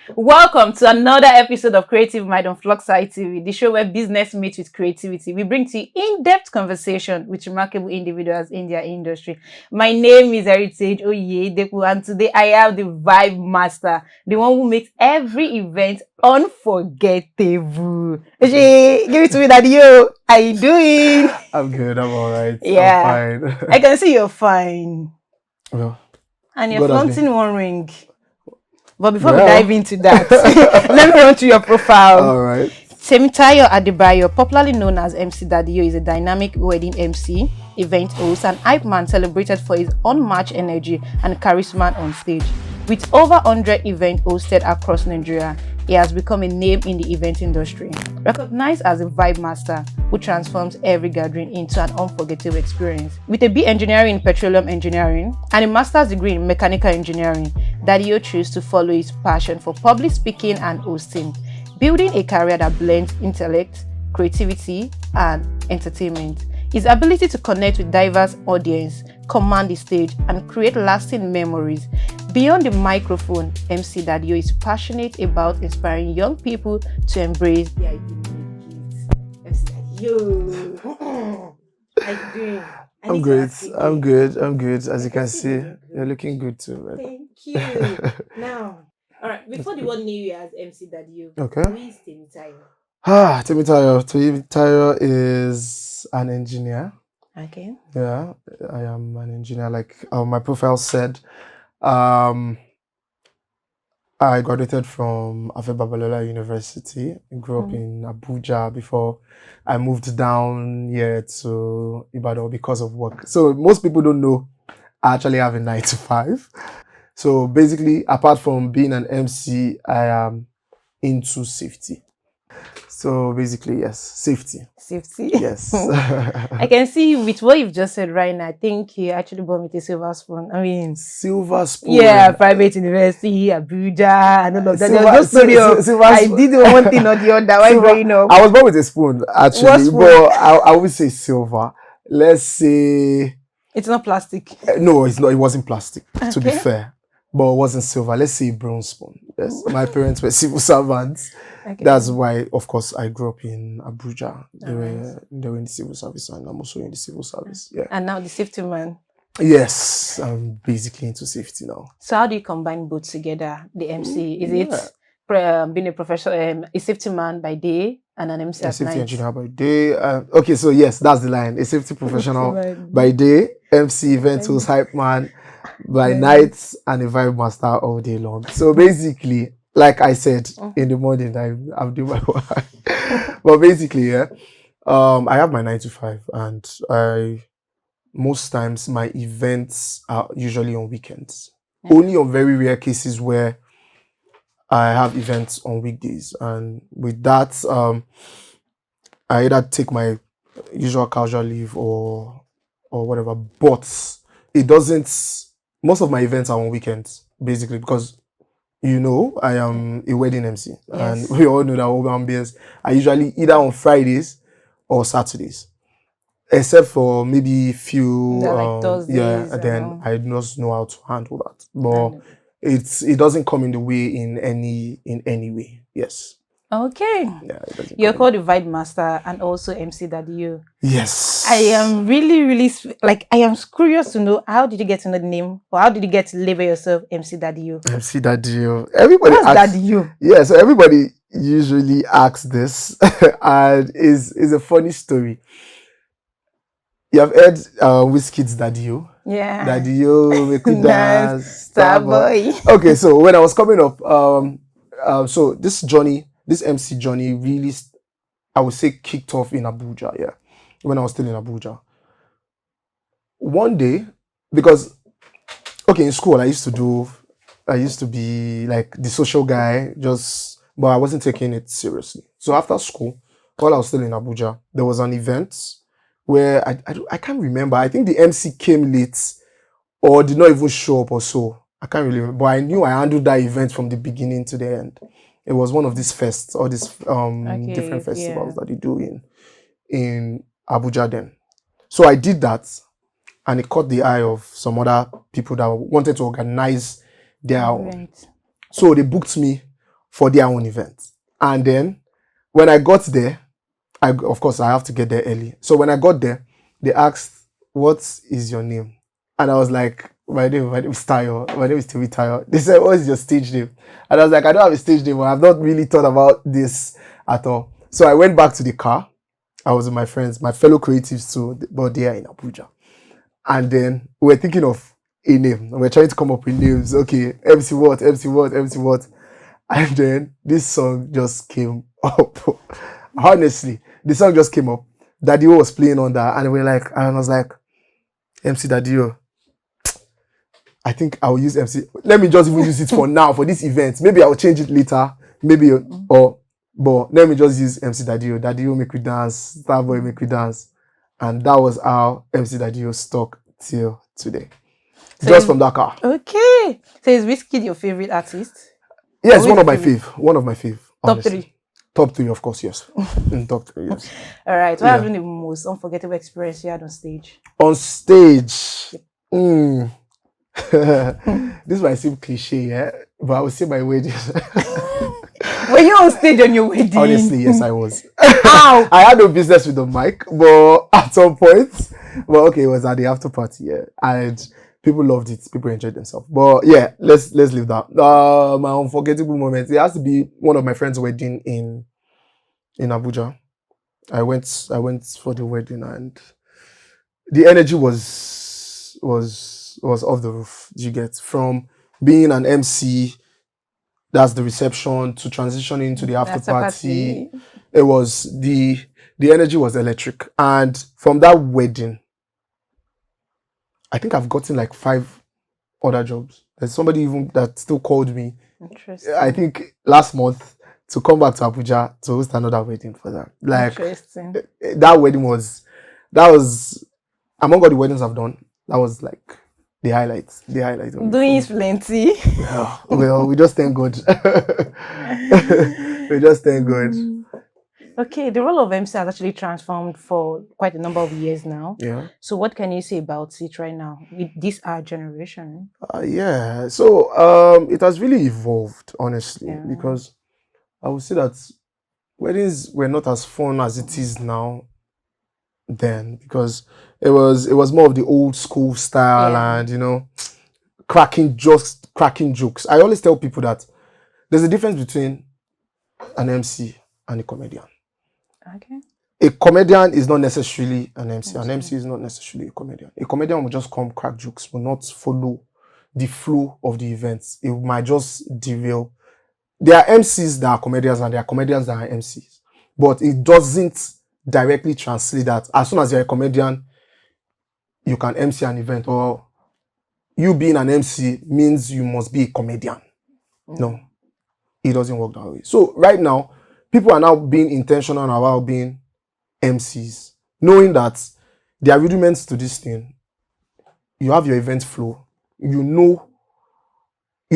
Welcome to another episode of Creative Mind on FluxiTV, the show where business meets with creativity. We bring to you in-depth conversation with remarkable individuals in their industry. My name is Heritage Oyedepo, and today I have the Vibe Master, the one who makes every event unforgettable. Oye, give it to me, Daddy. Yo, how you doing? I'm good. I'm all right. Yeah, I'm fine. I can see you're fine. Well, And you're God has flaunting been. one ring. But before we Well. dive into that, let me run through your profile. All right. Temitayo Adebayo, popularly known as MC Daddio, is a dynamic wedding MC, event host, and hype man celebrated for his unmatched energy and charisma on stage. With over 100 events hosted across Nigeria, he has become a name in the event industry. Recognized as a vibe master who transforms every gathering into an unforgettable experience. With a B engineering in petroleum engineering and a master's degree in mechanical engineering, Daddio chose to follow his passion for public speaking and hosting, building a career that blends intellect, creativity, and entertainment. His ability to connect with diverse audience, command the stage, and create lasting memories. Beyond the microphone, MC Daddio is passionate about inspiring young people to embrace their unique gifts. MC Daddio, how you doing? I'm great. I'm good. I'm good. As you can see, you're looking good too. Man. Thank you. Now, all right. Before the one knew you as MC Daddio, Okay. who is Temitayo? Temitayo is an engineer. Okay. Yeah, I am an engineer. Like my profile said, I graduated from Afe Babalola University. I grew up in Abuja before I moved down here to Ibadan because of work. So most people don't know I actually have a 9 to 5. So basically, apart from being an MC, I am into safety. So basically, yes, safety. Safety. Yes. I can see with what you've just said right now. I think you actually born with a silver spoon. I mean, silver spoon. Yeah, private university, Abuja, and all of that. There was no story of I did one thing or the other while growing up. I was born with a spoon, actually, but I would say silver. Let's say it's not plastic. No, it's not. It wasn't plastic, to be fair, but it wasn't silver. Let's say bronze spoon. Yes, my parents were civil servants. Okay. That's why, of course, I grew up in Abuja. They were in the civil service, and I'm also in the civil service. Yeah. And now the safety man. Yes, I'm basically into safety now. So how do you combine both together? The MC, is it being a professional, a safety man by day and an MC at night? A safety engineer by day. Okay, so yes, that's the line. A safety professional by day, MC event host, hype man by night, and a vibe master all day long. So basically, like I said, in the morning I'm doing my work. But basically, yeah, I have my 9 to 5, and most times my events are usually on weekends. Only on very rare cases where I have events on weekdays, and with that, I either take my usual casual leave or whatever. But it doesn't. Most of my events are on weekends, basically, because I am a wedding MC, and we all know that Urban Bears are usually either on Fridays or Saturdays. Except for maybe few, Thursdays, then I just know how to handle that. But it doesn't come in the way in any way. Yes. Okay. Yeah, you're called the Vibe Master and also MC Daddio. Yes. I am really I am curious to know, how did you get to know the name, or how did you get to label yourself MC Daddio? MC Daddio. Everybody asks Daddio. Yeah, so everybody usually asks this, and is a funny story. You have heard Wizkid's Daddio? Yeah. Daddio, make we dance, Starboy. Okay, so when I was coming up, so this MC journey really, I would say, kicked off in Abuja, yeah, when I was still in Abuja. One day, because, okay, in school, I used to be like the social guy, but I wasn't taking it seriously. So after school, while I was still in Abuja, there was an event where I can't remember. I think the MC came late or did not even show up or so. I can't really remember. But I knew I handled that event from the beginning to the end. It was one of these fests, or these different festivals that they do in Abuja then. So I did that, and it caught the eye of some other people that wanted to organize their own. So they booked me for their own event. And then when I got there, of course I have to get there early. So when I got there, they asked, "What is your name?" And I was like, my name is Tayo. My name is Timmy Tayo. They said, "What is your stage name?" And I was like, "I don't have a stage name. I've not really thought about this at all." So I went back to the car. I was with my friends, my fellow creatives too, but they are in Abuja. And then we were thinking of a name. We're trying to come up with names. Okay, MC what, MC what, MC what. And then this song just came up. Honestly, the song just came up. Daddy was playing on that, and I was like, MC Daddy, I think I'll use MC. Let me just even use it for now, for this event. Maybe I'll change it later. Maybe, but let me just use MC Daddy. Daddy make we dance. Starboy make we dance. And that was how MC Daddy stuck till today. So just from that car. Okay. So is Wizkid your favorite artist? Yes, one of my fave. One of my fave. Top three. Top three, of course, yes. Top three, yes. All right. What has been the most unforgettable experience you had on stage? On stage? This might seem cliche, yeah? But I would say my wedding. Were you on stage on your wedding? Honestly, yes, I was. Ow! I had no business with the mic, but at some point, well, okay, it was at the after party, yeah, and people loved it. People enjoyed themselves. But yeah, let's leave that. My unforgettable moment. It has to be one of my friends' wedding in Abuja. I went for the wedding, and the energy was off the roof. You get from being an MC. That's the reception to transitioning to the after party. It was the energy was electric. And from that wedding, I think I've gotten like 5 other jobs. There's somebody even that still called me. Interesting. I think last month to come back to Abuja to host another wedding for that. Like that wedding was among all the weddings I've done, that was like the highlight. Doing is plenty. Yeah. Well, we just thank God. We just thank God. Okay, the role of MC has actually transformed for quite a number of years now. Yeah. So what can you say about it right now with this our generation? Yeah. So it has really evolved, honestly, because I would say that weddings were not as fun as it is now then, because it was more of the old school style and cracking jokes. I always tell people that there's a difference between an MC and a comedian. Okay. A comedian is not necessarily an MC. An MC is not necessarily a comedian. A comedian will just come crack jokes, will not follow the flow of the events. It might just derail. There are MCs that are comedians and there are comedians that are MCs. But it doesn't directly translate that as soon as you're a comedian, you can MC an event, or you being an MC means you must be a comedian. No, it doesn't work that way. So right now, people are now being intentional about being MCs, knowing that there are rudiments to this thing. You have your event flow. You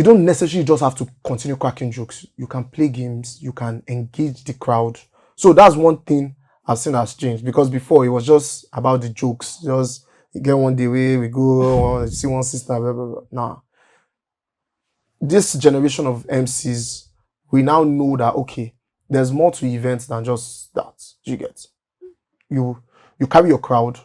don't necessarily just have to continue cracking jokes. You can play games. You can engage the crowd. So that's one thing I've seen has changed, because before it was just about the jokes. Just get one day away, we go see one sister, blah, blah, blah. Nah. This generation of MCs, we now know that, okay, there's more to events than just that. You get? You carry your crowd,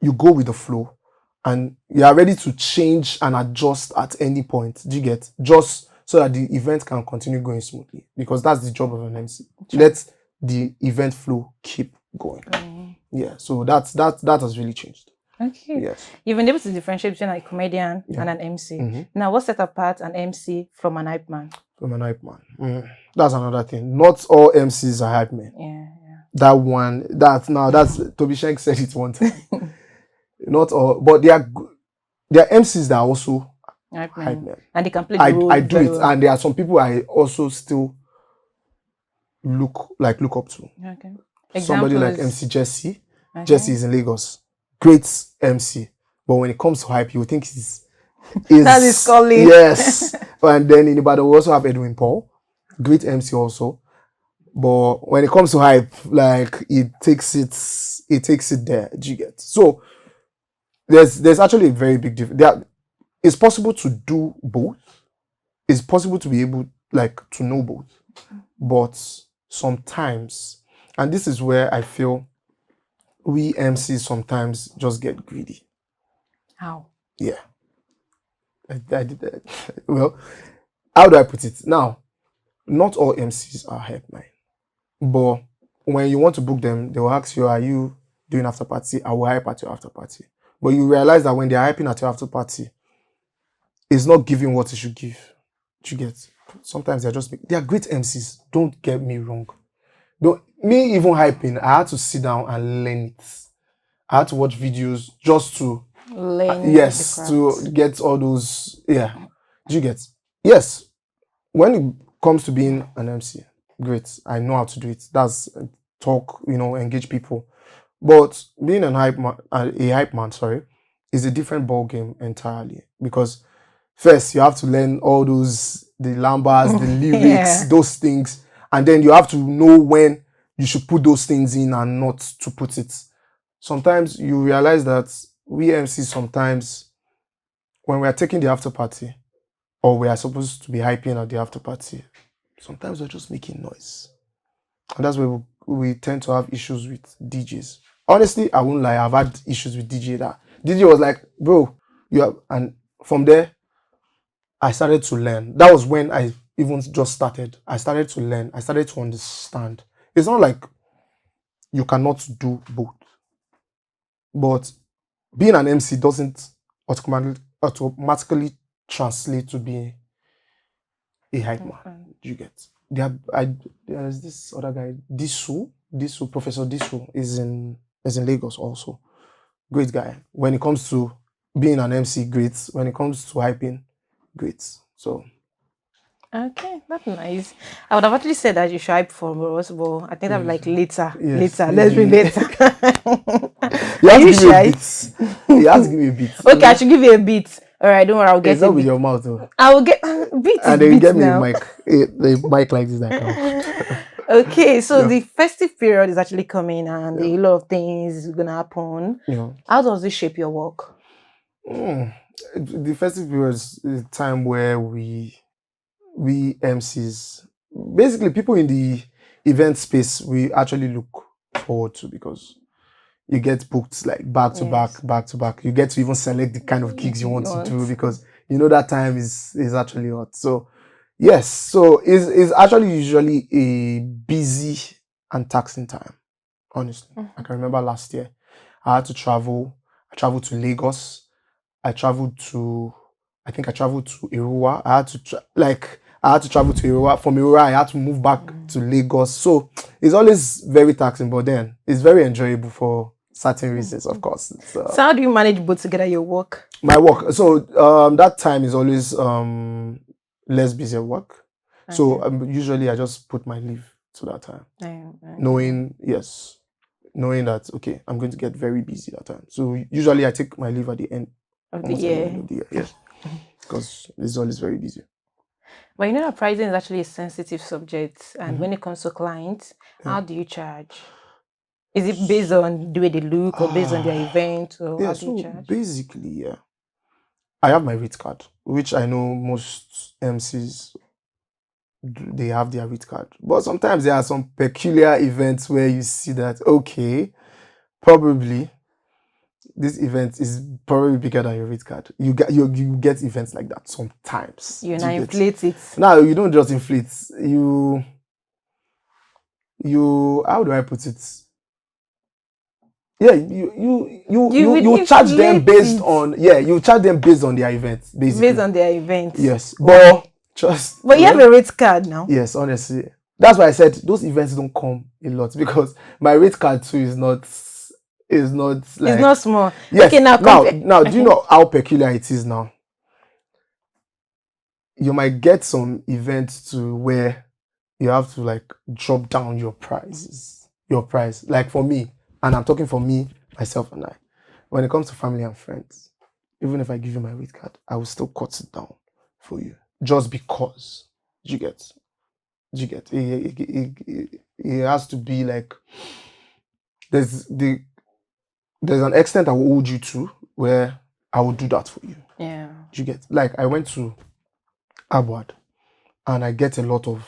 you go with the flow, and you are ready to change and adjust at any point. Do you get? Just so that the event can continue going smoothly, because that's the job of an MC. Let the event flow keep going. Yeah, so that has really changed. Okay. Yes. You've been able to differentiate between a comedian and an MC. Now, what set apart an MC from an hype man? From an hype man. That's another thing. Not all MCs are hype men. Yeah. That's Toby Shank said it one time. Not all, but there are MCs that are also hype men. And they can play the role. I do it, and there are some people I also still look up to. Okay. Somebody like MC Jesse. Okay. Jesse is in Lagos. Great MC. But when it comes to hype, you would think that is calling. Yes. And then in Ibadan, we also have Edwin Paul. Great MC also. But when it comes to hype, like it takes it there. Do you get? So there's actually a very big difference. It's possible to do both. It's possible to be able like to know both. But sometimes, and this is where I feel we MCs sometimes just get greedy. How? Yeah. I did that. Well, how do I put it? Now, not all MCs are hype man. But when you want to book them, they will ask you, are you doing after party? I will hype at your after party. But you realize that when they're hyping at your after party, it's not giving what it should give. You get? Sometimes they are great MCs. Don't get me wrong. Don't me even hyping, I had to sit down and learn it. I had to watch videos just to Learn yes, to get all those. Yeah. Do you get? Yes. When it comes to being an MC, great. I know how to do it. That's talk, engage people. But being a hype man, sorry, is a different ball game entirely. Because first you have to learn all the lambas, the lyrics, Yeah. those things, and then you have to know when you should put those things in and not to put it. Sometimes you realize that we MCs sometimes, when we are taking the after party, or we are supposed to be hyping at the after party, sometimes we're just making noise. And that's where we tend to have issues with DJs. Honestly, I won't lie, I've had issues with DJ that DJ was like, bro, and from there, I started to learn. That was when I even just started. I started to learn. I started to understand. It's not like you cannot do both. But being an MC doesn't automatically translate to being a hype man. You get? There's this other guy, Professor Disu is in Lagos also. Great guy. When it comes to being an MC, great. When it comes to hyping, great. So Okay, that's nice. I would have actually said that you should hype for us, but I think I'm like later. yes, Later. Let's be later. you Are have to you give me a shy? bit. You have to give me a bit. Okay, I should give you a beat. All right, don't worry, I'll get It's a not with beat. your mouth though. I will get beat is And then you beat get me a now. mic. The mic like this that counts. Okay, so Yeah. the festive period is actually coming, and Yeah. a lot of things is gonna happen. Yeah. How does this shape your work? The festive period is a time where we MCs, basically people in the event space, we actually look forward to, because you get booked like back to Yes. back. You get to even select the kind of gigs you want to do, because that time is actually hot. So yes, so it's actually usually a busy and taxing time. Honestly, I can remember last year I had to travel. I traveled to Lagos. I traveled to Irua. I had to travel to Irua. From Irua, I had to move back to Lagos. So it's always very taxing, but then it's very enjoyable for certain reasons, of course. So how do you manage both together, your work? My work. So that time is always less busy at work. Okay. So usually I just put my leave to that time, knowing that okay, I'm going to get very busy that time. So usually I take my leave at the end of the year. Yes, because it's always very busy. But that pricing is actually a sensitive subject, and when it comes to clients, how do you charge? Is it based on the way they look, or based on their event, or how do you charge? Basically, I have my rate card, which I know most MCs, they have their rate card. But sometimes there are some peculiar events where you see that, okay, probably this event is probably bigger than your rate card. You get events like that sometimes. You now inflate it. No, you don't just inflate. You how do I put it? Yeah, you charge them based on you charge them based on their event, basically. Based on their event. Yes. But you have a rate card now. Yes, honestly. That's why I said those events don't come a lot, because my rate card too is not like, it's not small. Yes. Okay, now do you know how peculiar it is now? You might get some events to where you have to like drop down your price. Like for me, and I'm talking for me, myself and I. When it comes to family and friends, even if I give you my rate card, I will still cut it down for you. Just because. You get. It has to be like there's an extent I will hold you to where I will do that for you. Yeah. You get. Like I went to Abuad. and I get a lot of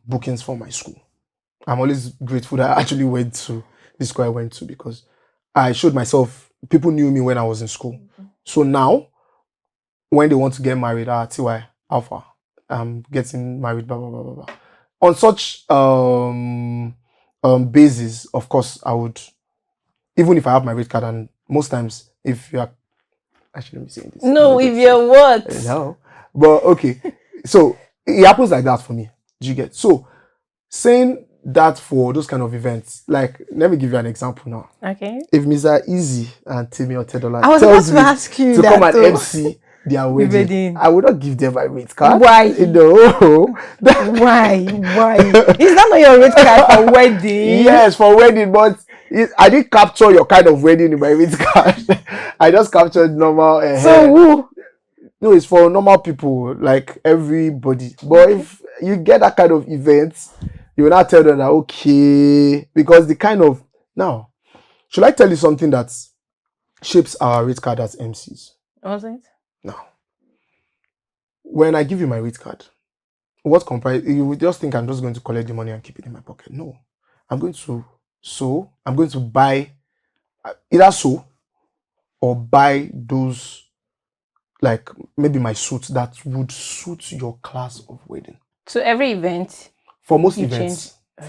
bookings for my school. I'm always grateful that I actually went to the school I went to, because I showed myself. People knew me when I was in school. So now, when they want to get married, TY Alpha, I'm getting married, blah blah blah blah blah. On such basis, of course, I would, even if I have my rate card, and most times, if you are, I shouldn't be saying this. No, if you're what? No, but okay. So it happens like that for me. Do you get? So saying that for those kind of events, like, let me give you an example now. Okay. If Mr. Easy and Timmy or $10 I was about tells to me ask you to that come and too. MC their wedding, I would not give them my rate card. Why? No. Why? Is that not your rate card for wedding? Yes, for wedding, but I didn't capture your kind of wedding in my rate card. I just captured normal. So who? No, it's for normal people, like everybody. But if you get that kind of event, you will not tell them that, okay, because the kind of, now, should I tell you something that shapes our rate card as MCs? Was it? Now, when I give you my rate card, what comprise, you will just think I'm just going to collect the money and keep it in my pocket. No, I'm going to buy, either sew or buy those, like maybe my suits that would suit your class of wedding. So every event? For most events. But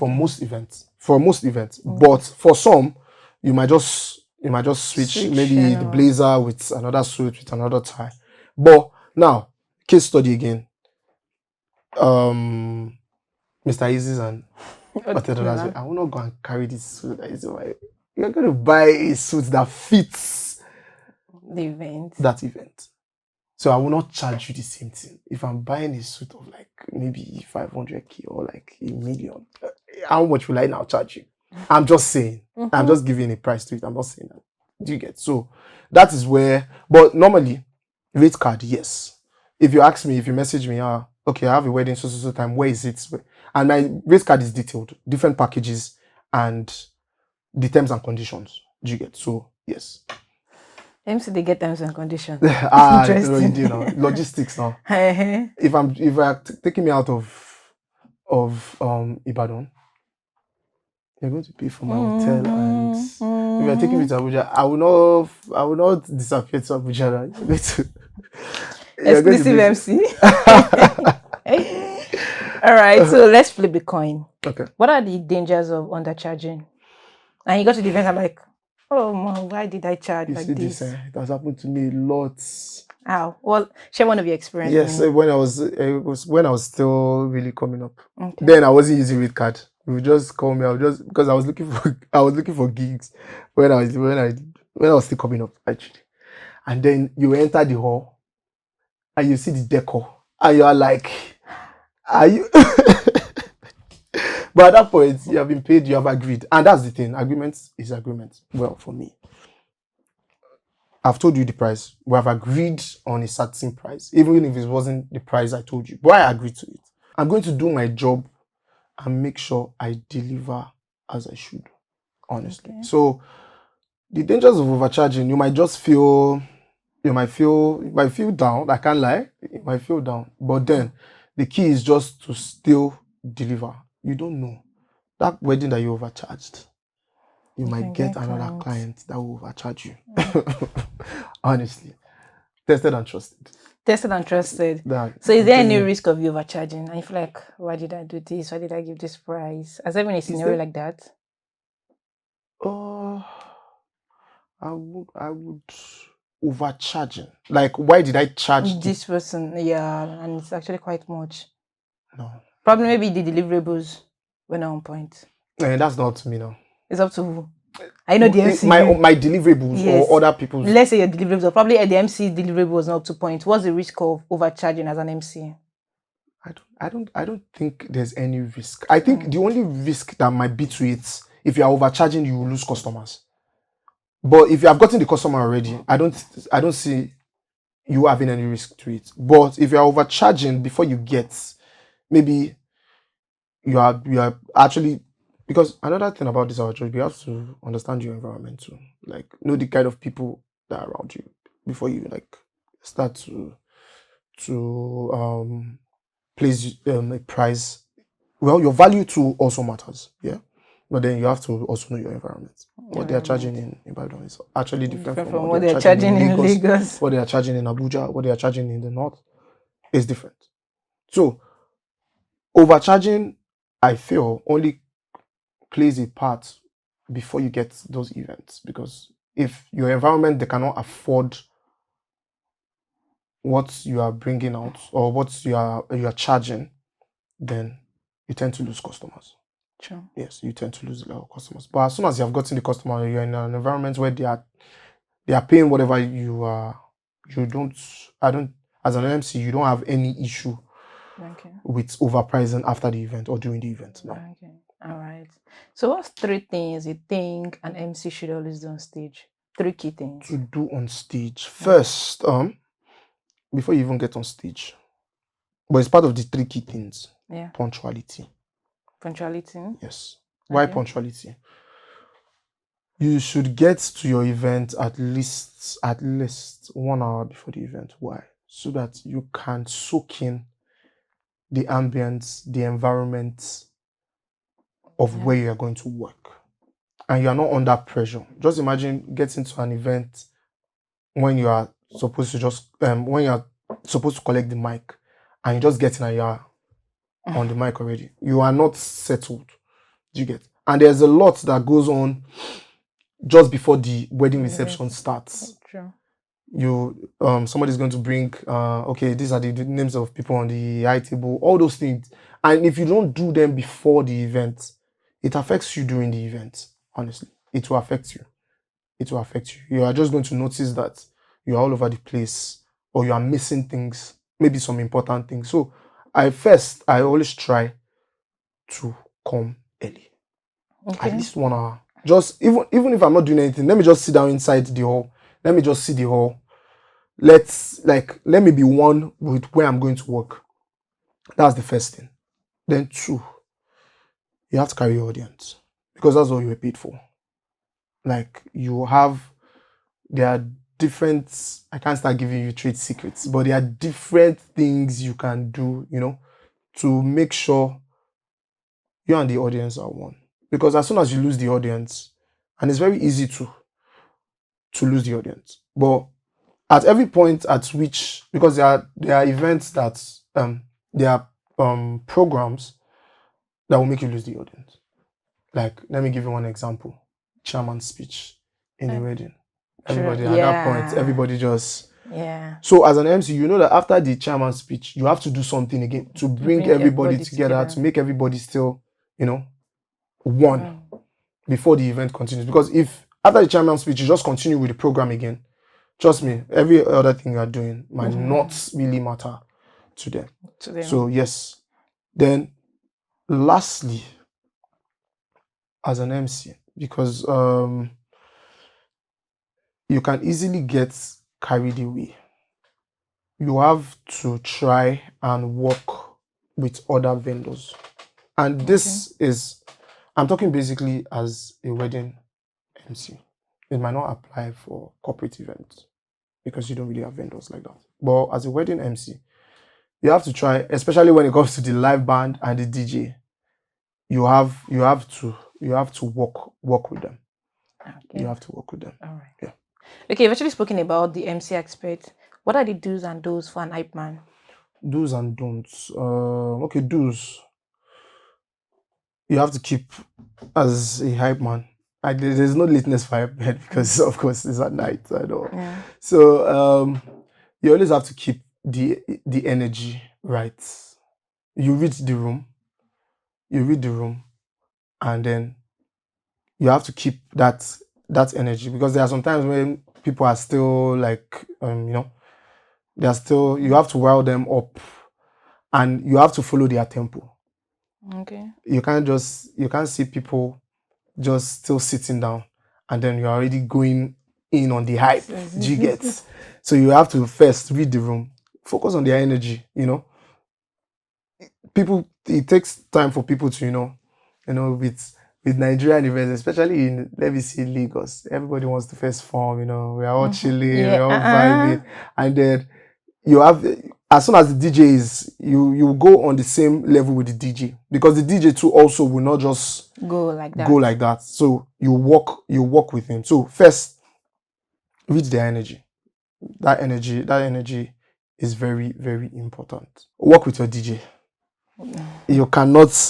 for some, you might just switch maybe the blazer with another suit with another tie. But now, case study again. Mr. Easy's and I will not go and carry this suit. You're going to buy a suit that fits the event. That event. So I will not charge you the same thing. If I'm buying a suit of like maybe 500k or like $1 million, how much will I now charge you? I'm just saying. I'm just giving a price to it. I'm not saying that. Do you get? So that is where, but normally, rate card, yes. If you ask me, if you message me, okay, I have a wedding so time, where is it? And my rate card is detailed, different packages and the terms and conditions. Do you get? So yes. MC, they get terms and conditions. Interesting. You know, logistics now. If you're taking me out of Ibadan, you're going to pay for my hotel, and if you're taking me to Abuja, I will not disappear to Abuja. Exclusive MC. All right, so let's flip the coin. Okay. What are the dangers of undercharging? And you got to the event, I'm like, oh man, why did I charge like this? It has happened to me a lot. How? Well, share one of your experiences. Yes, when I was still really coming up. Okay. Then I wasn't using rate card. You would just call me. Because I was looking for gigs when I was still coming up actually. And then you enter the hall and you see the decor and you are like, are you? But at that point, you have been paid, you have agreed. And that's the thing. Agreement is agreement. Well, for me, I've told you the price. We have agreed on a certain price, even if it wasn't the price I told you. But I agreed to it. I'm going to do my job and make sure I deliver as I should, honestly. Okay. So the dangers of overcharging, you might feel down. I can't lie. You might feel down. But then the key is just to still deliver. You don't know. That wedding that you overcharged, you might get another client that will overcharge you. Honestly. Tested and trusted. Tested and trusted. So is there any risk of you overcharging? And you feel like, why did I do this? Why did I give this price? Has there been a scenario like that? I would overcharging. Like, why did I charge this person? Yeah, and it's actually quite much. No. Probably maybe the deliverables were not on point. And that's not up to me now. It's up to who? I know the MC. My deliverables, yes, or other people's. Let's say your deliverables, or probably the MC deliverable was not up to point. What's the risk of overcharging as an MC? I don't think there's any risk. I think the only risk that might be to it, if you are overcharging, you will lose customers. But if you have gotten the customer already, I don't see you having any risk to it. But if you are overcharging before you get, maybe you are actually, because another thing about this overcharge, you have to understand your environment too. Like, know the kind of people that are around you before you like start to to place a price. Well, your value too also matters, yeah. But then you have to also know your environment. What they are charging in Ibadan is actually different from what they are charging in Lagos. What they are charging in Abuja, what they are charging in the north is different. So overcharging, I feel, only plays a part before you get those events, because if your environment they cannot afford what you are bringing out or what you are charging, then you tend to lose customers. True. Yes, you tend to lose a lot of customers. But as soon as you have gotten the customer, you're in an environment where they are paying whatever you are. I don't, as an MC, you don't have any issue with overpricing after the event or during the event. No. Okay. All right. So what's 3 things you think an MC should always do on stage? 3 key things. To do on stage. First, before you even get on stage, but it's part of the 3 key things. Yeah. Punctuality. Punctuality? Yes. Why punctuality? You should get to your event at least 1 hour before the event. Why? So that you can soak in the ambience, the environment of where you are going to work. And you are not under pressure. Just imagine getting to an event when you are supposed to collect the mic, and you just get in and you are on the mic already. You are not settled. Do you get? And there's a lot that goes on just before the wedding reception starts. True. You somebody's going to bring okay, these are the names of people on the high table, all those things. And if you don't do them before the event, it affects you during the event. Honestly, it will affect you. It will affect you. You are just going to notice that you're all over the place, or you are missing things, maybe some important things. So I always try to come early. Okay. At least 1 hour. Just even if I'm not doing anything, let me just sit down inside the hall. Let me just see the hall. Let me be one with where I'm going to work. That's the first thing. Then 2, you have to carry your audience, because that's what you were paid for. Like, there are different, I can't start giving you trade secrets, but there are different things you can do, to make sure you and the audience are one. Because as soon as you lose the audience, and it's very easy to lose the audience, but at every point at which, because there are events that there are programs that will make you lose the audience. Like, let me give you one example. Chairman's speech in the wedding. Everybody at that point, everybody just So as an MC, you know that after the chairman's speech, you have to do something again to bring everybody together, to make everybody still, one before the event continues. Because if after the chairman's speech you just continue with the program again, trust me, every other thing you are doing might not really matter to them. So yes. Then lastly, as an MC, because you can easily get carried away, you have to try and work with other vendors. And this is, I'm talking basically as a wedding MC. It might not apply for corporate events because you don't really have vendors like that. But as a wedding MC, you have to try, especially when it comes to the live band and the DJ, you have to work with them. Okay. You have to work with them. All right. Yeah. Okay, you've actually spoken about the MC aspect. What are the do's and don'ts for an hype man? Do's and don'ts. Okay, do's. You have to keep, as a hype man, there's no lateness for hype man because of course it's at night. I know. Yeah. So you always have to keep the energy right. You read the room, and then you have to keep that energy, because there are some times when people are still like they are still, you have to wow them up, and you have to follow their tempo. Okay. You can't see people just still sitting down and then you're already going in on the hype. Do you get? So you have to first read the room, focus on their energy. People, it takes time for people to with Nigerian events, especially in, let me see, Lagos, everybody wants to first form. We are all chilling, we are all vibing, and then you have, as soon as the DJ is, you go on the same level with the DJ, because the DJ too also will not just Go like that. go like that. So you walk with him. So first, read their energy. That energy is very, very important. Work with your DJ. You cannot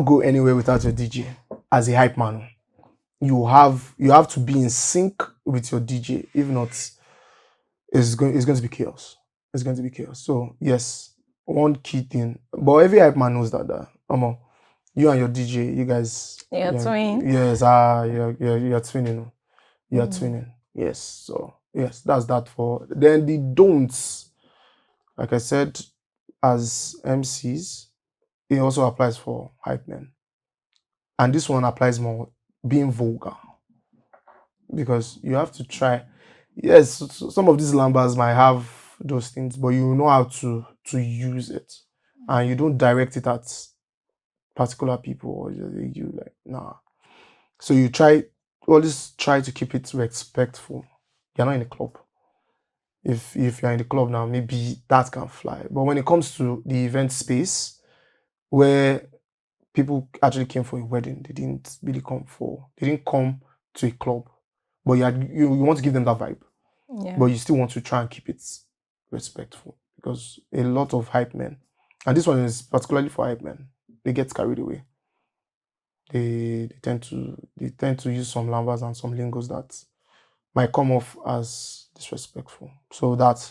go anywhere without your DJ as a hype man. You have to be in sync with your DJ. If not, it's going to be chaos. It's going to be chaos. So yes, one key thing. But every hype man knows that you and your DJ, you guys, You're twin. yes, you're twinning. You're twinning. Yes. So yes, that's that for. Then the don'ts, like I said, as MCs, it also applies for hype men. And this one applies more being vulgar. Because you have to try. Yes, some of these lambas might have those things, but you know how to use it. And you don't direct it at particular people, or you like, nah. So you always try to keep it respectful. You're not in a club. If you're in the club now, maybe that can fly. But when it comes to the event space, where people actually came for a wedding, they didn't come to a club. But you want to give them that vibe. Yeah. But you still want to try and keep it respectful. Because a lot of hype men, and this one is particularly for hype men, they get carried away. They tend to use some language and some lingos that might come off as disrespectful. So that,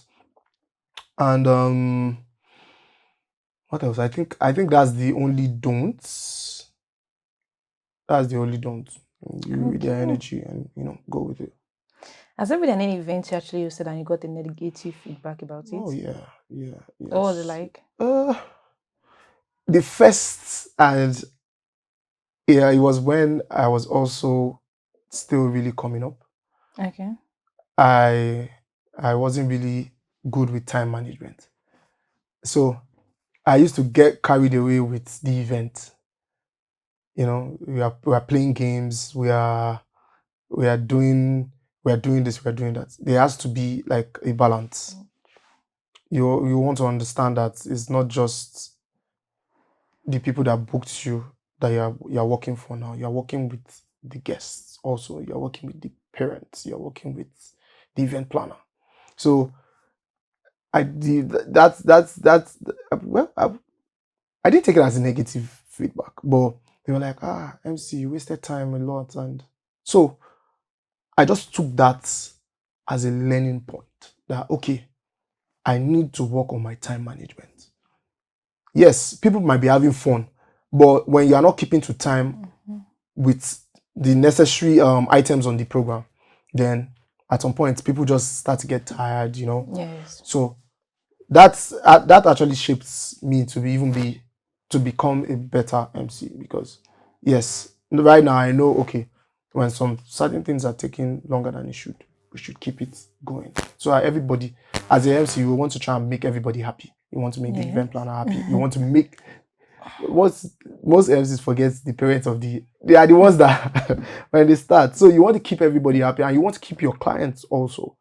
and what else? I think that's the only don't. That's the only don't. You read their energy and go with it. Has there been any event you actually hosted and you got a negative feedback about it? Oh yeah. Yes. What was it like? The first, and yeah, it was when I was also still really coming up. Okay. I wasn't really good with time management. So I used to get carried away with the event. We are playing games, we are doing this, we are doing that. There has to be like a balance. You want to understand that it's not just the people that booked you that you're working for now. You're working with the guests also. You're working with the parents. You're working with the event planner. So I did I didn't take it as a negative feedback, but they were like, MC, you wasted time a lot. And so I just took that as a learning point that, okay, I need to work on my time management. Yes, people might be having fun, but when you are not keeping to time with the necessary items on the program, then at some point people just start to get tired, Yes. So that actually shapes me to become a better MC, because yes, right now I know, okay, when some certain things are taking longer than it should, we should keep it going. So everybody, as a MC, you want to try and make everybody happy. You want to make the event planner happy. You want to make most MCs forget the parents they are the ones that when they start. So you want to keep everybody happy, and you want to keep your clients also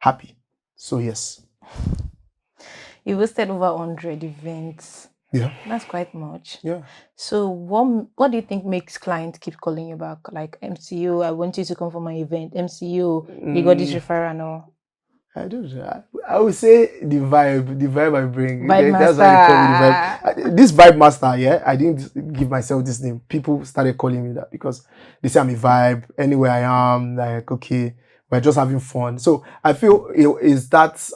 happy. So yes. You hosted over 100 events. Yeah. That's quite much. Yeah. So what do you think makes clients keep calling you back? Like, MCU, I want you to come for my event. MCU, you got this referral and all. I don't know. I would say the vibe I bring. Vibe That's why they call me the master. vibe. This vibe master, yeah, I didn't give myself this name. People started calling me that because they say I'm a vibe. Anywhere I am, like, okay, we're just having fun. So I feel is that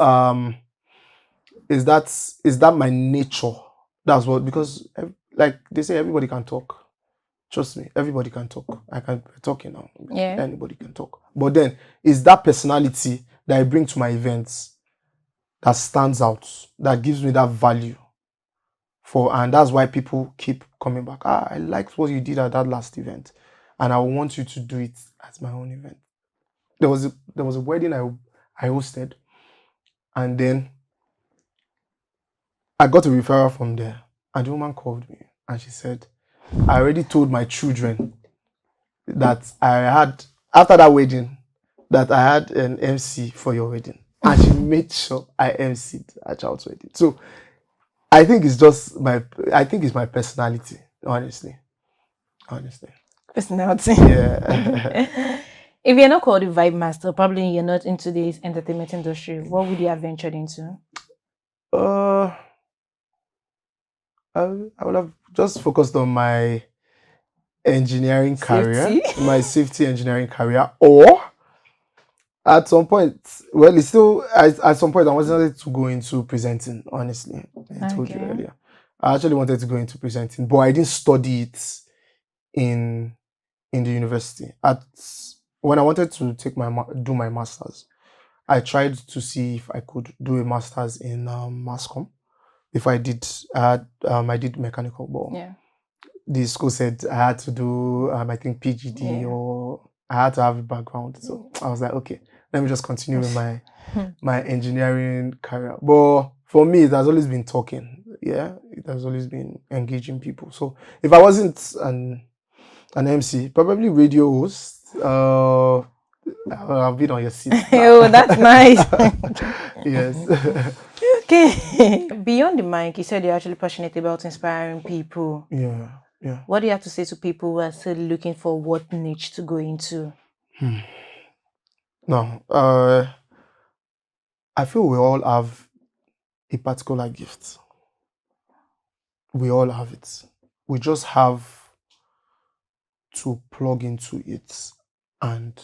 my nature. That's what, because like they say, everybody can talk. Trust me, everybody can talk. I can talk now. Yeah. Anybody can talk. But then is that personality that I bring to my events that stands out, that gives me that value and that's why people keep coming back. I liked what you did at that last event, and I want you to do it at my own event. There was a wedding I hosted, and then I got a referral from there, and the woman called me and she said, I already told my children that I had, after that wedding, that I had an MC for your wedding. and she made sure I emceed a child's wedding. So I think it's just my personality, honestly. Personality. Yeah. If you're not called a vibe master, probably you're not into this entertainment industry. What would you have ventured into? uh, I would have just focused on my engineering career, Safety. my safety engineering career, or at some point, well, it's still at some point I wanted to go into presenting. Honestly, I told you Okay. earlier, I actually wanted to go into presenting, but I didn't study it in the university. At when I wanted to take do my masters, I tried to see if I could do a masters in mass comm. If I did, I did mechanical, but Yeah. the school said I had to do, I think PGD, Yeah. or I had to have a background. So I was like, okay, let me just continue with my engineering career. But for me, it has always been talking. Yeah, it has always been engaging people. So if I wasn't an MC, probably radio host. I've been on your seat now. Oh, that's nice. Yes. Okay. Beyond the mic, you said you're actually passionate about inspiring people. Yeah. Yeah. What do you have to say to people who are still looking for what niche to go into? No. I feel we all have a particular gift. We all have it. We just have to plug into it. And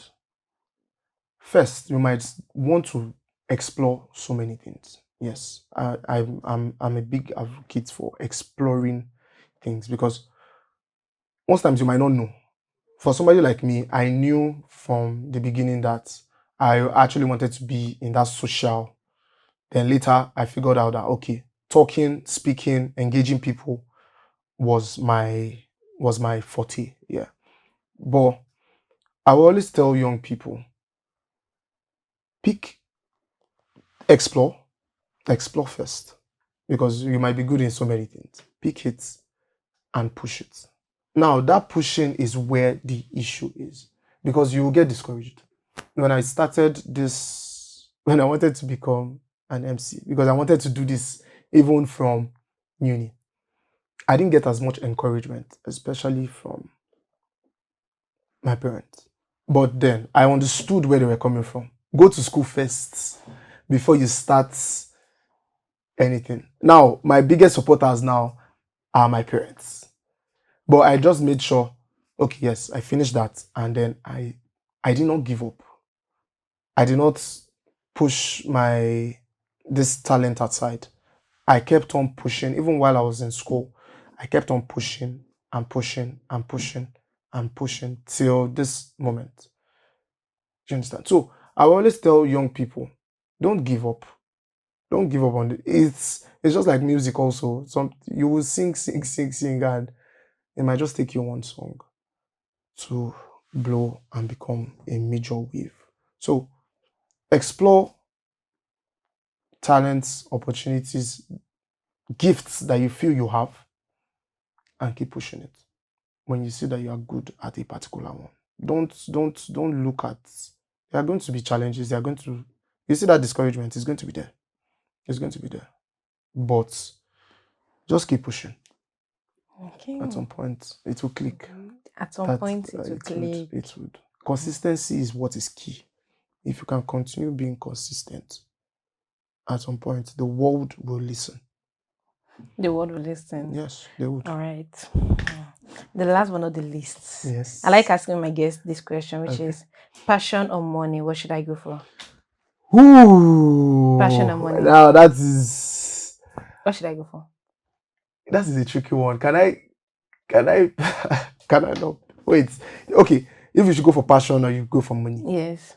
first, you might want to explore so many things. Yes, I'm a big advocate for exploring things, because most times you might not know. For somebody like me, I knew from the beginning that I actually wanted to be in that social. Then later, I figured out that okay, talking, speaking, engaging people was my forte. Yeah, but I will always tell young people, pick, explore, explore first, because you might be good in so many things. Pick it and push it. Now, that pushing is where the issue is, because you will get discouraged. When I started this, when I wanted to become an MC, because I wanted to do this even from uni, I didn't get as much encouragement, especially from my parents. But then I understood where they were coming from. Go to school first before you start anything. Now, my biggest supporters now are my parents. But I just made sure, okay, yes, I finished that. And then I did not give up. I did not push this talent aside. I kept on pushing, even while I was in school. I kept on pushing and pushing and pushing and pushing till this moment. Do you understand? So I will always tell young people, don't give up. Don't give up on it. It's just like music also. You will sing, and it might just take you one song to blow and become a major wave. So explore talents, opportunities, gifts that you feel you have, and keep pushing it. When you see that you are good at a particular one, don't look at. There are going to be challenges. You see that discouragement is going to be there. It's going to be there, but just keep pushing. Okay. At some point, it will click. At some That point, it will click. it would. Consistency is what is key. If you can continue being consistent, at some point the world will listen. The world will listen. Yes, they would. All right. The last but not the least. Yes. I like asking my guests this question, which Okay. is passion or money? What should I go for? Ooh. Passion or money? Now that is. What should I go for? That is a tricky one. Can I can I not? Wait. Okay. If you should go for passion or you go for money. Yes.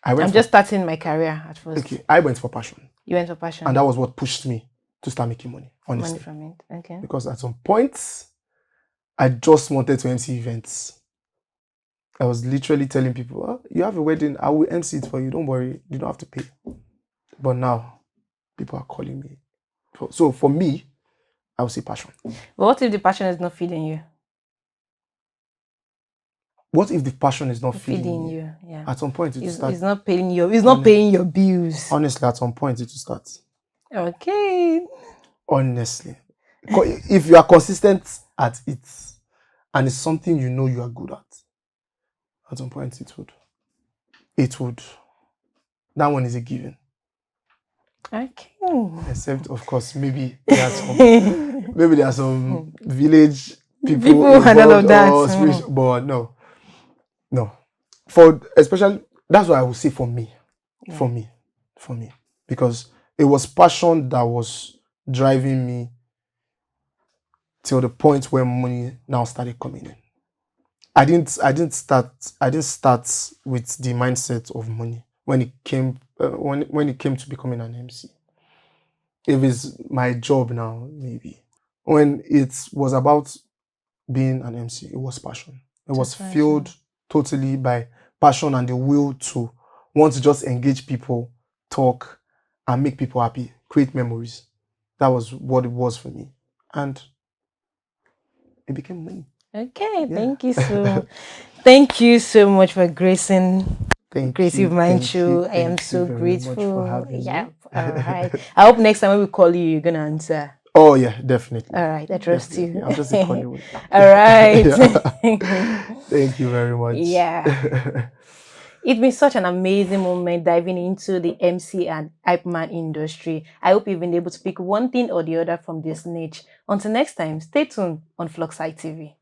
I'm just starting my career at first. Okay. I went for passion. You went for passion. And that was what pushed me to start making money. Honestly. Money from it. Okay. Because at some point, I just wanted to MC events. I was literally telling people, oh, you have a wedding, I will MC it for you. Don't worry, you don't have to pay. But now, people are calling me. So for me, I would say passion. But what if the passion is not feeding you? what if the passion is not feeding Feeding you? you, yeah. At some point, it will start. It's not paying your. It's not paying your bills. Honestly, at some point, it will start. Okay. Honestly, if you are consistent at it, and it's something you know you are good at some point it would. It would. That one is a given. Okay. Except, of course, maybe there are some village people and all of involved that. or spiritual, but no. For especially, that's what I would say for me. Yeah. For me, because it was passion that was driving me till the point where money now started coming in. I didn't start with the mindset of money when it came when it came to becoming an MC. If it's my job now, maybe. When it was about being an MC, it was passion. It was fueled totally by passion and the will to want to just engage people, talk, and make people happy, create memories. That was what it was for me. And it became money. Okay, yeah. Thank you so much for gracing Creative Mind Show. I am so grateful. Yeah. All right. I hope next time when we call you, you're gonna answer. Oh yeah, definitely. All right, I trust you. I'm just a conduit. All right. Thank you very much. Yeah. It's been such an amazing moment diving into the MC and hype man industry. I hope you've been able to pick one thing or the other from this niche. Until next time, stay tuned on FluxiTV.